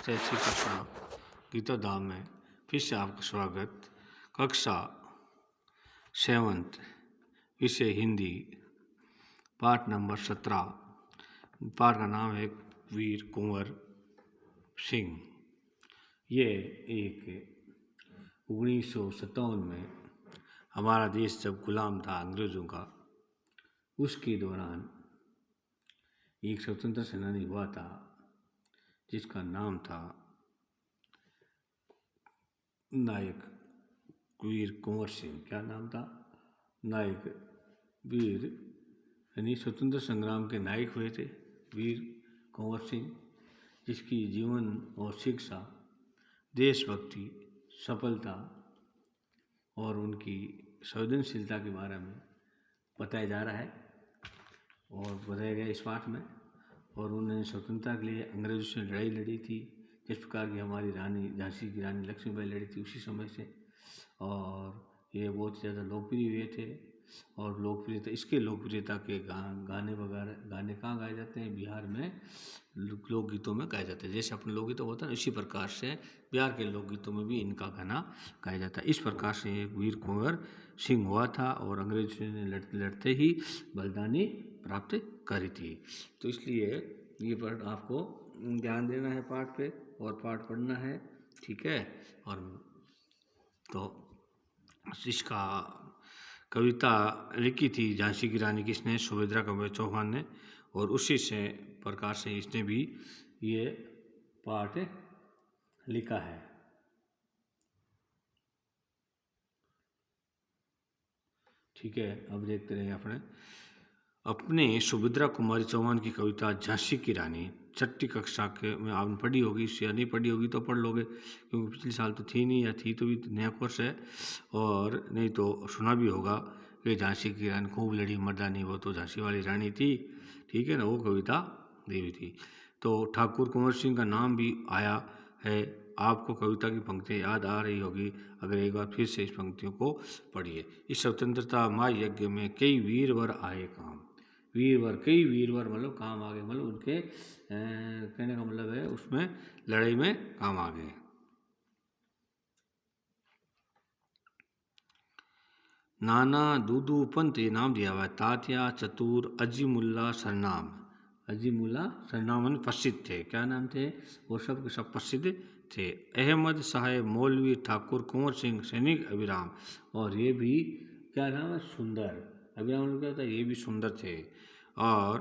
जय श्री कृष्ण। गीता धाम में फिर से आपका स्वागत। कक्षा 7 विषय हिंदी, पाठ नंबर 17। पाठ का नाम है वीर कुंवर सिंह। ये एक 1957 में हमारा देश जब गुलाम था अंग्रेज़ों का, उसके दौरान एक स्वतंत्र सेनानी हुआ था जिसका नाम था नायक वीर कुंवर सिंह। क्या नाम था? नायक वीर, यानी स्वतंत्र संग्राम के नायक हुए थे वीर कुंवर सिंह, जिसकी जीवन और शिक्षा, देशभक्ति, सफलता और उनकी संवेदनशीलता के बारे में बताया जा रहा है और बताया गया इस पाठ में। और उन्होंने स्वतंत्रता के लिए अंग्रेज़ों से लड़ाई लड़ी थी, जिस प्रकार की हमारी रानी झांसी की रानी लक्ष्मीबाई लड़ी थी उसी समय से। और ये बहुत ज़्यादा लोकप्रिय हुए थे। और लोकप्रियता, इसके लोकप्रियता के गाने वगैरह, गाने कहाँ गाए जाते हैं? बिहार में लोकगीतों में गाए जाते हैं। जैसे अपने लोकगीत होता है, इसी प्रकार से बिहार के लोकगीतों में भी इनका गाना गाया जाता है। इस प्रकार से एक वीर कुंवर सिंह हुआ था और अंग्रेजों ने लड़ते लड़ते ही बलिदानी प्राप्त करी थी। तो इसलिए ये पाठ आपको ध्यान देना है पाठ पे और पाठ पढ़ना है, ठीक है। और तो इसका कविता लिखी थी झांसी की रानी किसने? सुभद्रा कमल चौहान ने। और उसी से प्रकार से इसने भी ये पाठ लिखा है। ठीक है, अब देखते रहे अपने सुभद्रा कुमारी चौहान की कविता झांसी की रानी, छठी कक्षा के में आपने पढ़ी होगी, या नहीं पढ़ी होगी तो पढ़ लोगे, क्योंकि पिछले साल तो थी नहीं, या थी तो भी नया कोर्स है। और नहीं तो सुना भी होगा कि झांसी की रानी खूब लड़ी मर्दानी, वो तो झांसी वाली रानी थी, ठीक है ना, वो कविता दी हुई थी। तो ठाकुर कुंवर सिंह का नाम भी आया है। आपको कविता की पंक्तियाँ याद आ रही होगी अगर एक बार फिर से इस पंक्तियों को पढ़िए। इस स्वतंत्रता महायज्ञ में कई वीरवर आए काम। वीरवर, कई वीरवर मतलब काम आ गए, मतलब उनके कहने का मतलब है उसमें लड़ाई में काम आ गए। नाना दूदू पंत ये नाम दिया हुआ है। तात्या, चतुर, अजीमुल्ला सरनाम। अजीमुल्ला सरनाम प्रसिद्ध थे। क्या नाम थे? वो सब के सब प्रसिद्ध थे। अहमद साहेब मौलवी ठाकुर कुंवर सिंह सैनिक अभिराम। और ये भी क्या नाम है? सुंदर। अभिराम क्या था? ये भी सुंदर थे। और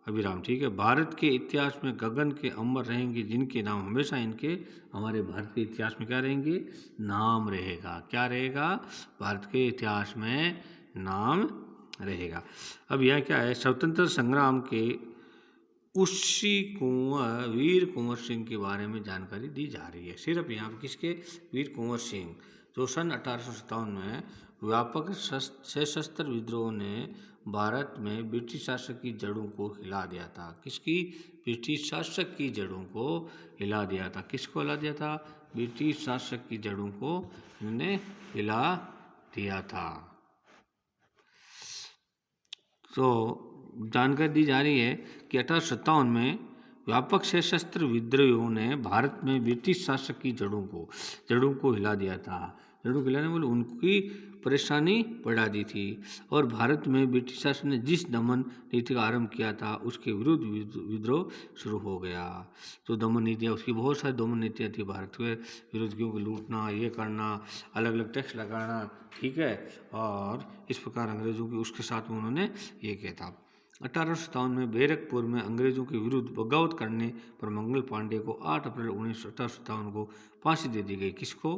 अभिराम, ठीक है। भारत के इतिहास में गगन के अमर रहेंगे जिनके नाम, हमेशा इनके हमारे भारत के इतिहास में क्या रहेंगे? नाम रहेगा। क्या रहेगा? भारत के इतिहास में नाम रहेगा। अब यह क्या है? स्वतंत्र संग्राम के उसी वीर कुंवर सिंह के बारे में जानकारी दी जा रही है। सिर्फ यहाँ पर किसके? वीर कुंवर सिंह, जो सन 1857 में व्यापक सशस्त्र विद्रोह ने भारत में ब्रिटिश शासक की जड़ों को हिला दिया था। किसकी? ब्रिटिश शासक की जड़ों को हिला दिया था। किसको हिला दिया था? ब्रिटिश शासक की जड़ों को इन्होंने हिला दिया था। तो जानकारी दी जा रही है कि 1857 में व्यापक सशस्त्र विद्रोहियों ने भारत में ब्रिटिश शासक की जड़ों को हिला दिया था। जड़ों को हिलाने बोले उनकी परेशानी बढ़ा दी थी। और भारत में ब्रिटिश शासन ने जिस दमन नीति का आरंभ किया था उसके विरुद्ध विद्रोह शुरू हो गया। तो दमन नीतियाँ, उसकी बहुत सारी दमन नीतियाँ थी भारत के विरुद्ध, क्योंकि लूटना, ये करना, अलग अलग टैक्स लगाना, ठीक है। और इस प्रकार अंग्रेजों की उसके साथ में उन्होंने ये किया था। 1857 में बैरकपुर में अंग्रेजों के विरुद्ध बगावत करने पर मंगल पांडे को 8 अप्रैल 1857 को फांसी दे दी गई। किसको?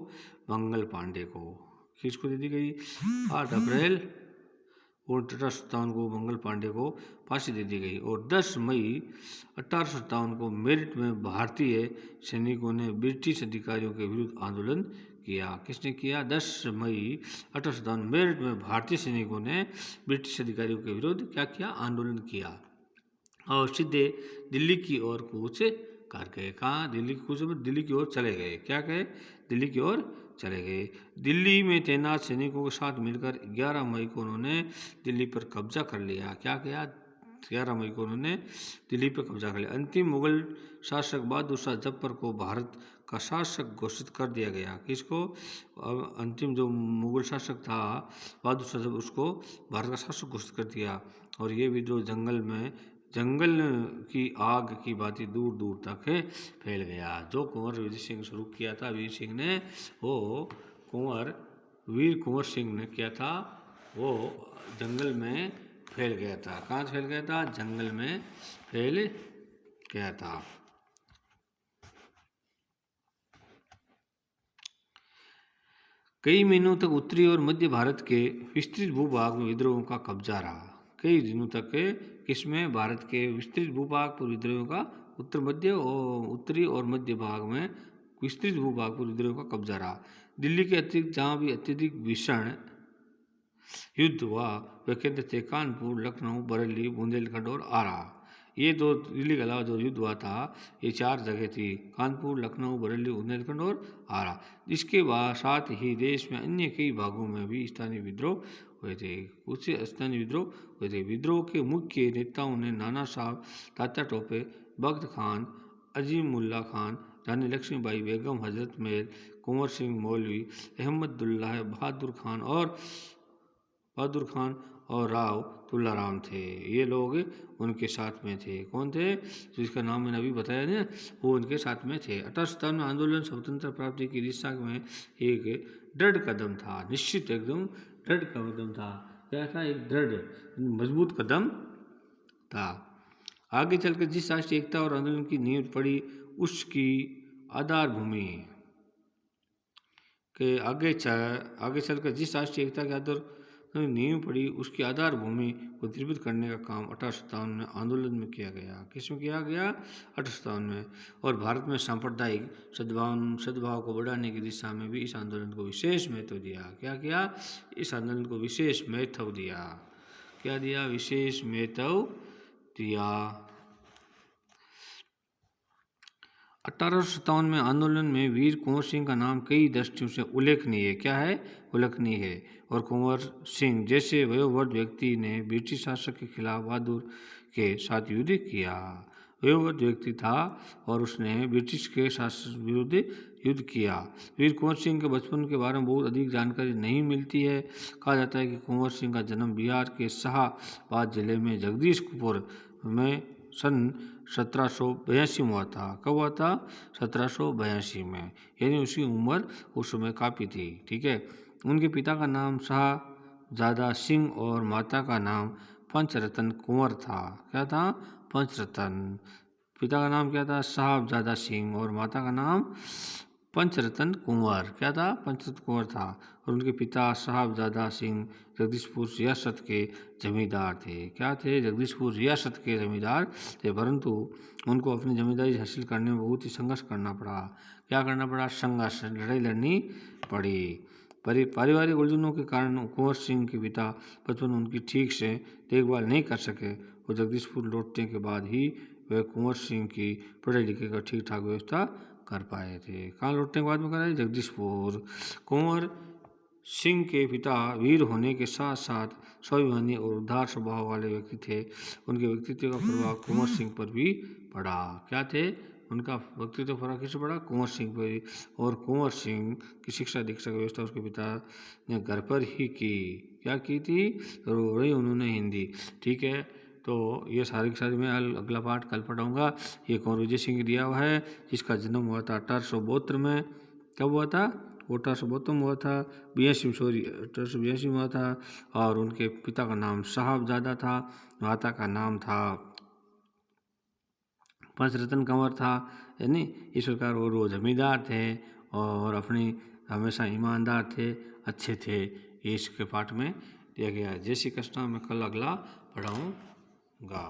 मंगल पांडे को। किसको दे दी गई? 8 अप्रैल 1857 को मंगल पांडे को फांसी दे दी गई। और 10 मई 1857 को मेरठ में भारतीय सैनिकों ने ब्रिटिश अधिकारियों के विरुद्ध आंदोलन किया। किसने किया? 10 मई 1857 मेरठ में भारतीय सैनिकों ने ब्रिटिश अधिकारियों के विरुद्ध क्या किया? आंदोलन किया और सीधे दिल्ली की ओर कूच कर गए। कहाँ? दिल्ली की कूच, दिल्ली की ओर चले गए। क्या कहे? दिल्ली की ओर चले गए। दिल्ली में तैनात सैनिकों के साथ मिलकर 11 मई को उन्होंने दिल्ली पर कब्जा कर लिया। क्या किया? 11 मई को उन्होंने दिल्ली पर कब्जा कर लिया। अंतिम मुगल शासक बहादुर शाह जफर को भारत का शासक घोषित कर दिया गया। किसको? अंतिम जो मुगल शासक था बहादुर शाह जफर, उसको भारत का शासक घोषित कर दिया। और ये विद्रोह जंगल की आग की भांति दूर दूर तक फैल गया। जो कुंवर वीर सिंह शुरू किया था वीर सिंह ने, वो वीर कुंवर सिंह ने किया था, वो जंगल में फैल गया था। कहाँ फैल गया था? जंगल में फैल गया था। कई महीनों तक उत्तरी और मध्य भारत के विस्तृत भूभाग में विद्रोहों का कब्जा रहा। कई दिनों तक किसमें? भारत के विस्तृत भूभाग पर विद्रोहियों का उत्तरी और मध्य भाग में विस्तृत भूभाग पर विद्रोहियों का कब्जा रहा। दिल्ली के अतिरिक्त जहाँ भी अत्यधिक भीषण युद्ध हुआ वे केंद्र थे कानपुर, लखनऊ, बरेली, बुंदेलखंड और आरा। ये दो दिल्ली के अलावा जो युद्ध हुआ था ये 4 जगह थी, कानपुर, लखनऊ, बरेली, बुंदेलखंड और आरा। इसके बाद साथ ही देश में अन्य कई भागों में भी स्थानीय विद्रोह हुए थे। कुछ स्थानीय विद्रोह हुए थे। विद्रोह के मुख्य नेताओं ने नाना साहब, तात्या टोपे, बख्त खान, अजीमुल्ला खान, रानी लक्ष्मीबाई बेगम, हजरत महल, कुंवर सिंह, मौलवी अहमदुल्लाह, बहादुर खान और राव तुलाराम थे। ये लोग उनके साथ में थे। कौन थे? जिसका नाम मैंने अभी बताया ना, वो उनके साथ में थे। 1857 में आंदोलन स्वतंत्र प्राप्ति की दिशा में एक दृढ़ कदम था। निश्चित एकदम दृढ़ कदम था। क्या था? एक दृढ़ मजबूत कदम था। आगे चलकर जिस राष्ट्रीय एकता और आंदोलन की नींव पड़ी, उसकी आधार भूमि के आगे चलकर जिस राष्ट्रीय एकता के आधार नींव पड़ी, उसकी आधार भूमि को निर्मित करने का काम 1857 में आंदोलन में किया गया। किसमें किया गया? 1857 में। और भारत में सांप्रदायिक सद्भाव को बढ़ाने की दिशा में भी इस आंदोलन को विशेष महत्व दिया। क्या किया? इस आंदोलन को विशेष महत्व दिया। क्या दिया? विशेष महत्व दिया। 1857 में आंदोलन में वीर कुंवर सिंह का नाम कई दृष्टियों से उल्लेखनीय है। क्या है? उल्लेखनीय है। और कुंवर सिंह जैसे वयोवृद्ध व्यक्ति ने ब्रिटिश शासक के खिलाफ बहादुर के साथ युद्ध किया। वयोवृद्ध व्यक्ति था और उसने ब्रिटिश के शासक विरुद्ध युद्ध किया। वीर कुंवर सिंह के बचपन के बारे में बहुत अधिक जानकारी नहीं मिलती है। कहा जाता है कि कुंवर सिंह का जन्म बिहार के शाहाबाद जिले में जगदीशपुर में सन 1782 में हुआ था। कब हुआ था? 1782 में। यानी उसकी उम्र उस समय काफ़ी थी। ठीक है। उनके पिता का नाम शाहजादा सिंह और माता का नाम पंचरतन कुंवर था। क्या था? पंचरतन। पिता का नाम क्या था? साहबजादा सिंह और माता का नाम पंचरतन कुंवर। क्या था? पंचरतन कुंवर था। और उनके पिता साहबजादा सिंह जगदीशपुर रियासत के जमींदार थे। क्या थे? जगदीशपुर रियासत के जमींदार थे। परंतु उनको अपनी जमींदारी हासिल करने में बहुत ही संघर्ष करना पड़ा। क्या करना पड़ा? संघर्ष, लड़ाई लड़नी पड़ी। पारिवारिक उलझनों के कारण कुंवर सिंह के पिता बचपन में उनकी ठीक से देखभाल नहीं कर सके और जगदीशपुर लौटने के बाद ही वे कुंवर सिंह की पढ़ाई लिखाई का ठीक ठाक व्यवस्था कर पाए थे। कहाँ लौटने के बाद में कराए? जगदीशपुर। कुंवर सिंह के पिता वीर होने के साथ साथ स्वाभिमानी और उदार स्वभाव वाले व्यक्ति थे। उनके व्यक्तित्व का प्रभाव कुंवर सिंह पर भी पड़ा। क्या थे? उनका व्यक्तित्व फर्क किससे पड़ा? कुंवर सिंह पर। और कुंवर सिंह की शिक्षा दीक्षा की व्यवस्था उसके पिता ने घर पर ही की। क्या की थी? तो रही उन्होंने हिंदी। ठीक है। तो ये सारी की सारी मैं अगला पार्ट कल पढ़ाऊँगा। ये कुंवर विजय सिंह दिया हुआ है, जिसका जन्म हुआ था 1872 में। कब हुआ था? 1872 में हुआ था। 1882 में हुआ था। और उनके पिता का नाम साहबजादा था, माता का नाम था पंचरतन कंवर था। यानी इस प्रकार वो जमींदार थे और अपनी हमेशा ईमानदार थे, अच्छे थे। ये इसके पाठ में दिया गया है। जय श्री कृष्ण। मैं कल अगला पढ़ाऊँगा।